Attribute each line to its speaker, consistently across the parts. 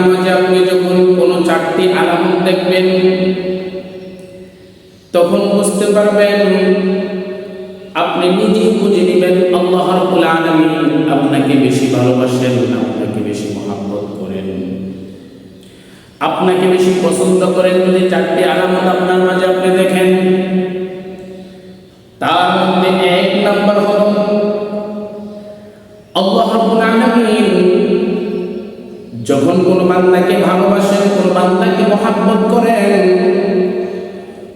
Speaker 1: নামাজে আপনি যখন কোনো চারটি আলামত দেখবেন তখন বুঝতে পারবেন, আপনি নিজেই বুঝে নেবেন আল্লাহ রাব্বুল আলামিন আপনাকে বেশি ভালোবাসেন, আপনাকে বেশি মহব্বত করেন, আপনাকে বেশি পছন্দ করেন। যদি চারটি আলামত আপনার মাঝে আপনি দেখেন, তার মধ্যে এক নাম্বার হলো আল্লাহ রাব্বুল আলামিন যখন কোনো বান্দাকে ভালোবাসেন, কোনো বান্দাকে মহব্বত করেন,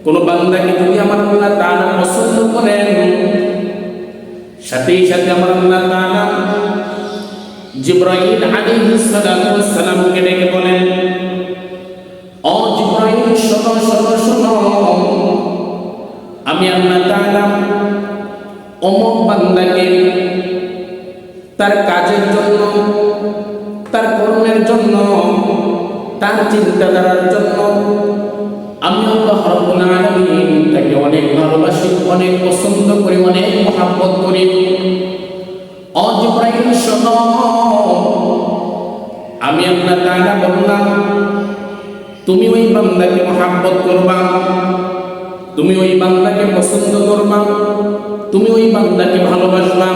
Speaker 1: কোনো বান্দাকে যদি আমার আল্লাহ তাআলা পছন্দ করেন, সাথে সাথে আমার আল্লাহ তাআলা জিবরাইল আলাইহিস সালাতু ওয়াস সালামকে ডেকে বলেন, ও জিবরাইল, শোনো শোনো শোনো, আমি আল্লাহ তাআলা অমুক বান্দাকে তার কাজের জন্য, তার কর্মের জন্য, তার চিন্তাধারার জন্য আমি আল্লাহ রাব্বুল আলামিন তাকে অনেক ভালোবাসি, অনেক পছন্দ করি, অনেক মহব্বত করি। ও জিবরাইল শোনো, আমি আল্লাহ তাআলা বললাম তুমি ওই বান্দাকে মহব্বত করবা, তুমি ওই বান্দাকে পছন্দ করবা, তুমি ওই বান্দাকে ভালোবাসবা।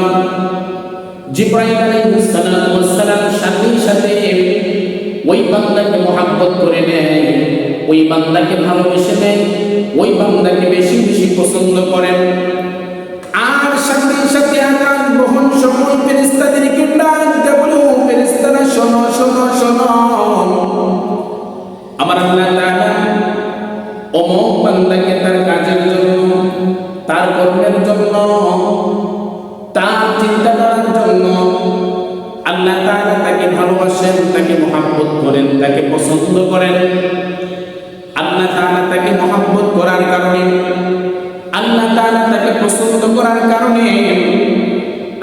Speaker 1: জিবরাইল আলাইহিস সালাতু ওয়াস সালাম সাথে সাথে ওই বান্দাকে মহব্বত করে নেয়, ওই বান্দাকে ভালোবেসে নেয়, ওই বান্দাকে বেশি বেশি পছন্দ করেন। আর সাথে সাথে আকাশ বহন সময় ফেরেশতাদেরকে ডাক দেয়, বলে ও ফেরেশতারা শোনো শোনো শোনো, আমার আল্লাহ তাআলা অমুক বান্দাকে তার কাজের জন্য, তার কর্মের জন্য, তার চিন্তাধারার জন্য আল্লাহ তাআলা তাকে ভালোবাসেন, তাকে মহব্বত করেন, তাকে পছন্দ করেন। আল্লাহ তাআলা তাকে মহব্বত করার কারণে, আল্লাহ তাআলা তাকে পছন্দ করার কারণে,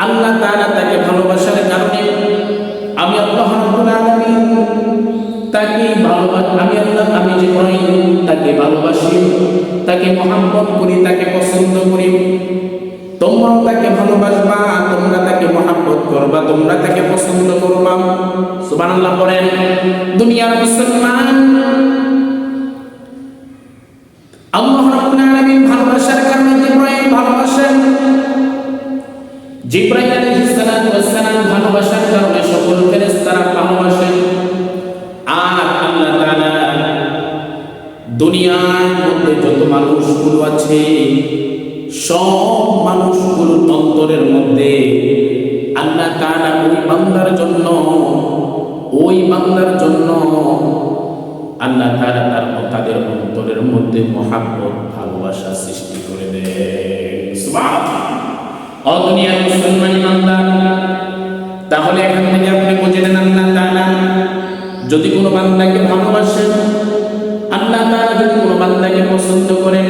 Speaker 1: আল্লাহ তাআলা তাকে ভালোবাসার কারণে আমি আল্লাহ রাব্বুল আলামিন তাকে ভালোবাসি, আমি জিবরাইল তাকে ভালোবাসি, তাকে মহব্বত করি, তাকে পছন্দ করি। তোমরাও তাকে ভালোবাসবা, তোমরা তাকে মহব্বত করবা, তোমরা তাকে পছন্দ করবা। সুবহানাল্লাহ বলেন। দুনিয়ার মুসলমান আল্লাহ রাব্বুল আলামিন ভালোবাসার কারণে জিবরাইল ভালোবাসেন, জিবরাইল আলাইহিস সালাতু ওয়াস সালাম ভালোবাসার কারণে সকল ফেরেশতারা ভালোবাসেন। আর আল্লাহ তাআলা দুনিয়ার মধ্যে যত মানুষগুলো আছে, সব মানুষগুলোর অন্তরের মধ্যে আল্লাহ তাআলা ওই বান্দার জন্য, ওই বান্দার জন্য আল্লাহ তাআলা তাদের অন্তরের মধ্যে মহব্বত, ভালোবাসা সৃষ্টি করে দেন। সুবহানাল্লাহ। ও দুনিয়ার মুসলমান ইমানদার, তাহলে এখান থেকে আপনি বুঝে নেন আল্লাহ তাআলা যদি কোনো বান্দাকে ভালোবাসেন, আল্লাহ তাআলা যদি কোনো বান্দাকে পছন্দ করেন,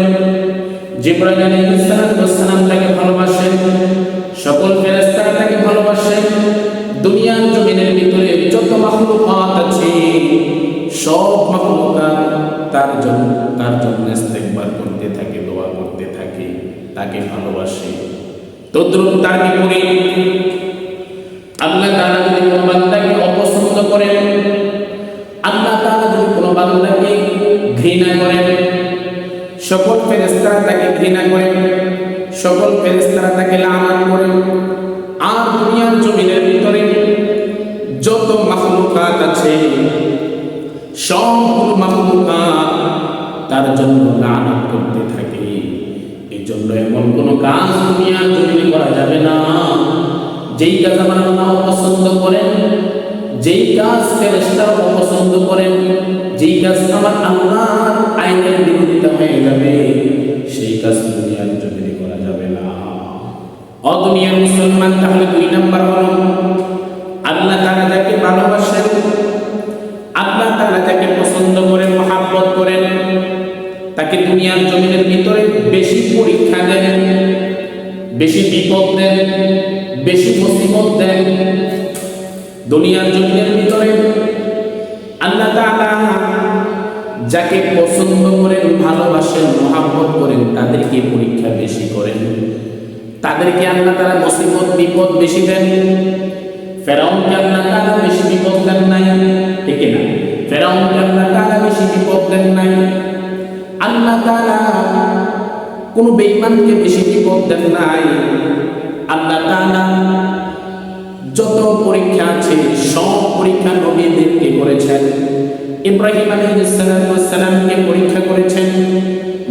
Speaker 1: জিবরাইল আলাইহিস সালাম তাকে ভালোবাসেন, সকল ফেরেশতারা তাকে ভালোবাসেন, দুনিয়ার জমিনের ভিতরে যত মাখলুকাত আছে সব মাখলুকাত তার জন্য ইস্তেগফার করতে থাকে, দোয়া করতে থাকে, তাকে ভালোবাসে। তদ্রুপ তার বিপরীত আল্লাহ তাআলা যদি কোনো বান্দাকে অপছন্দ করেন, আল্লাহ তাআলা যদি কোনো বান্দাকে ঘৃণা করেন, সকল ফেরেশতারা তাকে ঘৃণা করেন, সকল ফেরেশতারা তাকে লানত করেন। আর দুনিয়ার জমিনের ভিতরে যত মাখলুকাত আছে সবগুলো মাখলুকাত তার জন্য লানত করতে থাকে। এই জন্য এমন কোনো কাজ দুনিয়ার জমিনে করা যাবে না যেই কাজ আমার আল্লাহ পছন্দ করেন, যেই কাজ ফেরেশতারা পছন্দ করেন, যেই কাজ আমার আল্লাহর আইনের বিরোধিতা হয়ে যাবে, সেই কাজ দুনিয়ার জমিনে করা যাবে না। ও দুনিয়ার মুসলমান, তাহলে দুই নাম্বার হলো আল্লাহ তাআলা যাকে ভালোবাসেন, আল্লাহ তাআলা যাকে পছন্দ করেন, মহব্বত করেন, তাকে দুনিয়ার জমিনের ভিতরে বেশি পরীক্ষা দেন, বেশি বিপদ দেন, বেশি মুসিবত দেন। দুনিয়ার জমিনের ভিতরে আল্লাহ তাআলা যাকে পছন্দ করেন, ভালোবাসেন, মহব্বত করেন, তাদেরকে পরীক্ষা বেশি করেন, তাদেরকে আল্লাহ তাআলা মুসিবত বিপদ বেশি দেন। ফেরাউনকে আল্লাহ তাআলা বেশি বিপদ দেন নাই, ঠিক না? ফেরাউনকে আল্লাহ তাআলা বেশি বিপদ দেন নাই, আল্লাহ তাআলা কোন বেঈমানকে বেশি বিপদ দেন নাই। আল্লাহ তাআলা যত পরীক্ষা আছে সব পরীক্ষা নবীদেরকে করেছেন। ইব্রাহিম আলাইহিস সালামকে পরীক্ষা করেছেন,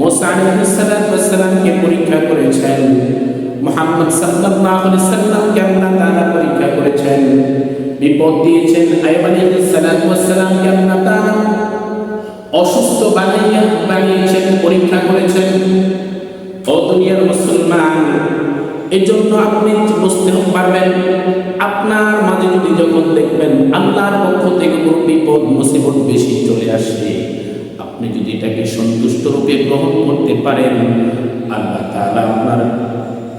Speaker 1: মুসা আলাইহিস সালামকে পরীক্ষা করেছেন, মুহাম্মদ সাল্লাল্লাহু আলাইহি সাল্লামকে আল্লাহ তাআলা পরীক্ষা করেছেন, বিপদ দিয়েছেন। আইয়ুব আলাইহিস সালামকে আল্লাহ তাআলা অসুস্থ বানিয়েছেন, পরীক্ষা করেছেন। ও দুনিয়ার মুসলমান, এজন্য আপনি বুঝতে পারবেন, আপনার মাঝে যদি যখন দেখবেন আল্লাহর পক্ষ থেকে কোনো বিপদ মুসিবত বেশি চলে আসে, আপনি যদি এটাকে সন্তুষ্ট রূপে গ্রহণ করতে পারেন, আল্লাহ তাআলা আপনার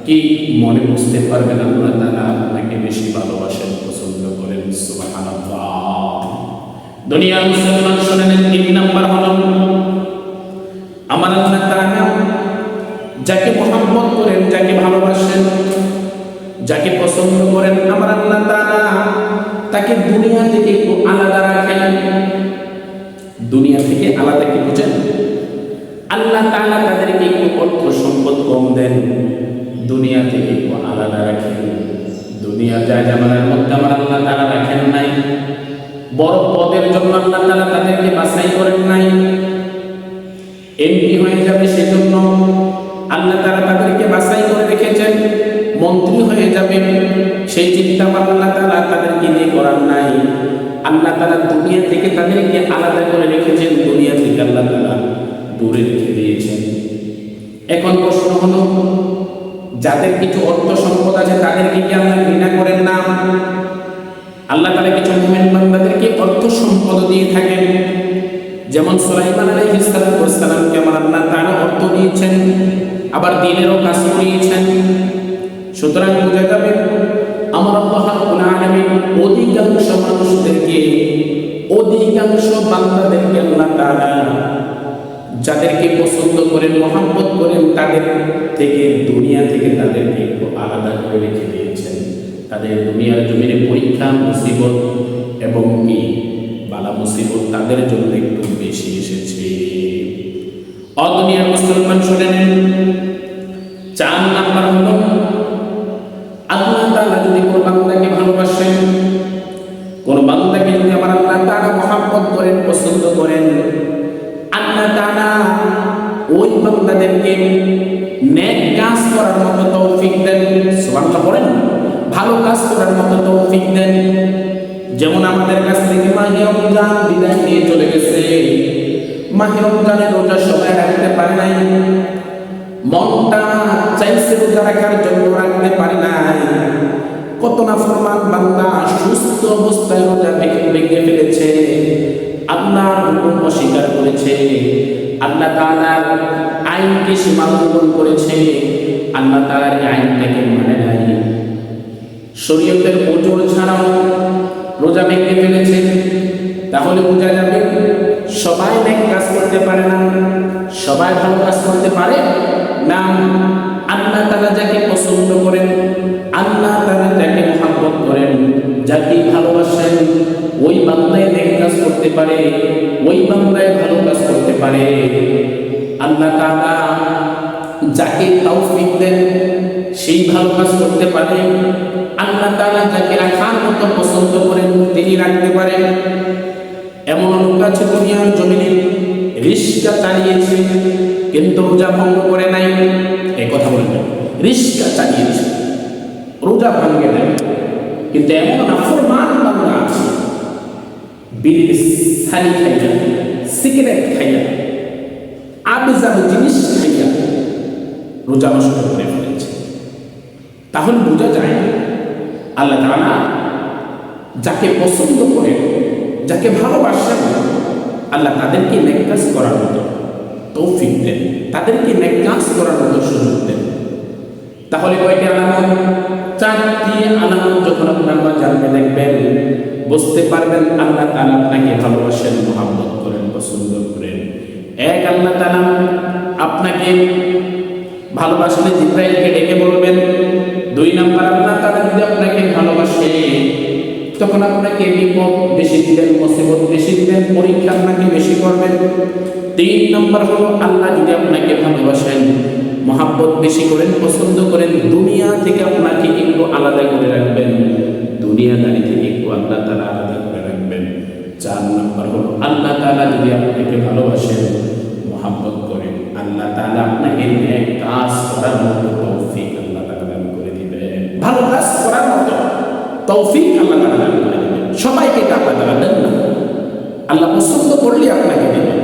Speaker 1: কি মনে বুঝতে পারবেন আল্লাহ তাআলা আপনাকে বেশি ভালোবাসেন, পছন্দ করেন। সুবহানাল্লাহ। দুনিয়ার মুসলমান শুনেন, 3 নাম্বার হলো আমার আল্লাহ তাআলা যাকে মহব্বত করেন, যাকে ভালোবাসেন, যাকে পছন্দ করেন, আমার আল্লাহ তাআলা তাকে দুনিয়া থেকে একটু আলাদা রাখেন। দুনিয়া থেকে আলাদা কি বুঝেন? আল্লাহ তাআলা তাদেরকে একটু অর্থ সম্পদ কম দেন, দুনিয়া থেকে একটু আলাদা রাখেন। দুনিয়া যা জামানার মধ্যে আমার আল্লাহ তাআলা রাখেন নাই। বড় পদের জন্য আল্লাহ তাআলা তাদেরকে বাছাই করেন নাই। এমপি হয়ে যাবে সেজন্য আল্লাহ তাআলা তাদেরকে বাছাই করে রেখেছেন। মন্ত্রী হয়ে যাবে সেই চিন্তা আল্লাহ তাআলা তাদেরকে নিয়ে করার নাই। আল্লাহ তাআলা দুনিয়া থেকে তাদেরকে আলাদা করে রেখেছেন, দুনিয়া থেকে আল্লাহ তাআলা দূরে রেখে দিয়েছেন। এখন প্রশ্ন হলো, যাদের কিছু অর্থ সম্পদ আছে তাদেরকে কি আল্লাহ ঘৃণা করেন না? আল্লাহ তাআলা কিছু মুমিন বান্দাদেরকে অর্থ সম্পদ দিয়ে থাকেন। যেমন সুলাইমান আলাইহিস সালামকে আমার আল্লাহ তাআলা অর্থ দিয়েছেন, আবার দিনেরও কাজ করিয়েছেন। সুতরাং বোঝা যাবে আমার আল্লাহ রাব্বুল আলামিন অধিকাংশ মানুষদেরকে, অধিকাংশ বান্দাদেরকে আল্লাহ তাআলা যাদেরকে পছন্দ করেন, মহব্বত করেন, তাদের থেকে দুনিয়া থেকে তাদেরকে একটু আলাদা করে রেখে দিয়েছেন। তাদের দুনিয়ার জমিনে পরীক্ষা, মুসিবত এবং কি বালা মুসিবত তাদের জন্য একটু বেশি এসেছে। দুনিয়ার মুসলমান শুনে নেন, 4 নাম্বার হলো আল্লাহ তাআলা যদি কোনো বান্দাকে ভালোবাসেন, কোন বান্দাকে যদি আমার আল্লাহ তাআলা মহব্বত করেন, পছন্দ করেন, আল্লাহ তাআলা ওই বান্দাদেরকে নেক কাজ করার মতো তৌফিক দেন। সুবহানাল্লাহ বলেন, ভালো কাজ করার মতো তৌফিক দেন। যেমন আমাদের কাছ থেকে মাহে রমজান বিদায় নিয়ে চলে গেছে, মাহে রমজানের রোজা সবাই রাখতে পারে নাই, মনটা চাইছে রোজা রাখার জন্য রাখতে পারে নাই। কত নাফরমান বান্দা সুস্থ অবস্থায় রোজা ভেঙে ফেলেছে, আল্লাহর হুকুম অস্বীকার করেছে, আল্লাহ তাআলার আইনকে সীমালঙ্ঘন করেছে, আল্লাহ তাআলার আইনটাকে মানে নাই, শরীয়তের ওজোর ছাড়াও রোজা ভেঙে ফেলেছে। তাহলে বোঝা যাবে সবাই নেক কাজ করতে পারে না, সবাই ভালো কাজ করতে পারে না। আল্লাহ তাআলা যাকে পছন্দ করেন, আল্লাহ তাআলা যাকে মহব্বত করেন, যাকে ভালোবাসেন, ওই বান্দাই নেক কাজ করতে পারে, ওই বান্দাই ভালো কাজ করতে পারে। আল্লাহ তাআলা যাকে তৌফিক দেন সেই ভালো কাজ করতে পারে। আল্লাহ তাআলা যাকে রাখার মতো পছন্দ করেন তিনি রাখতে পারেন। এমন লোক আছে দুনিয়ার জমিনে রিস্কা চালিয়েছে কিন্তু রোজা ভঙ্গ করে নাই। এই কথা বলবেন, রিস্কা চালিয়েছে রোজা ভাঙ্গে নাই, কিন্তু এমন নাফরমান বান্দা আছে বিড়ির ছানি খাইয়া, সিগারেট খাইয়া, আবিজাবি জিনিস খাইয়া রোজা নষ্ট করে ফেলেছে। তাহলে বোঝা যায় আল্লাহ তাআলা যাকে পছন্দ করেন, যাকে ভালোবাসেন, আল্লাহ তাদেরকে নেক কাজ করার মতো তৌফিক দেন, তাদেরকে নেক কাজ করার মতো সুযোগ দেন। তাহলে কয়টি আলামত? 4টি আলামত যখন আপনারা জানতে দেখবেন বুঝতে পারবেন আল্লাহ তাআলা আপনাকে ভালোবাসেন, মহব্বত করেন, পছন্দ করেন। এক, আল্লাহ তাআলা আপনাকে ভালোবাসলে জিবরাইলকে ডেকে বলবেন। 2 নাম্বার, আল্লাহ তাআলা যদি আপনাকে ভালোবাসে তখন আপনাকে বিপদ বেশি দিবেন, মুসিবত বেশি দিবেন, পরীক্ষা আপনাকে বেশি করবেন। 3 নম্বর হলো আল্লাহ যদি আপনাকে ভালোবাসেন, মহাব্বত বেশি করেন, পছন্দ করেন, দুনিয়া থেকে আপনাকে একটু আলাদা করে রাখবেন, দুনিয়াদারি থেকে একটু আল্লাহ তাআলা আলাদা করে রাখবেন। 4 নম্বর হলো আল্লাহ তাআলা যদি আপনাকে ভালোবাসেন, মহাব্বত করেন, আল্লাহ তাআলা আপনাকে এক কাজ করার মতো তৌফিক আল্লাহ তাআলা দান করে দিবেন। ভালো কাজ করার মতো তৌফিক আল্লাহ তাআলা দান করে দিবেন। সবাইকে এটা আল্লাহ তাআলা দেন না, আল্লাহ পছন্দ করলে আপনাকে দেবেন।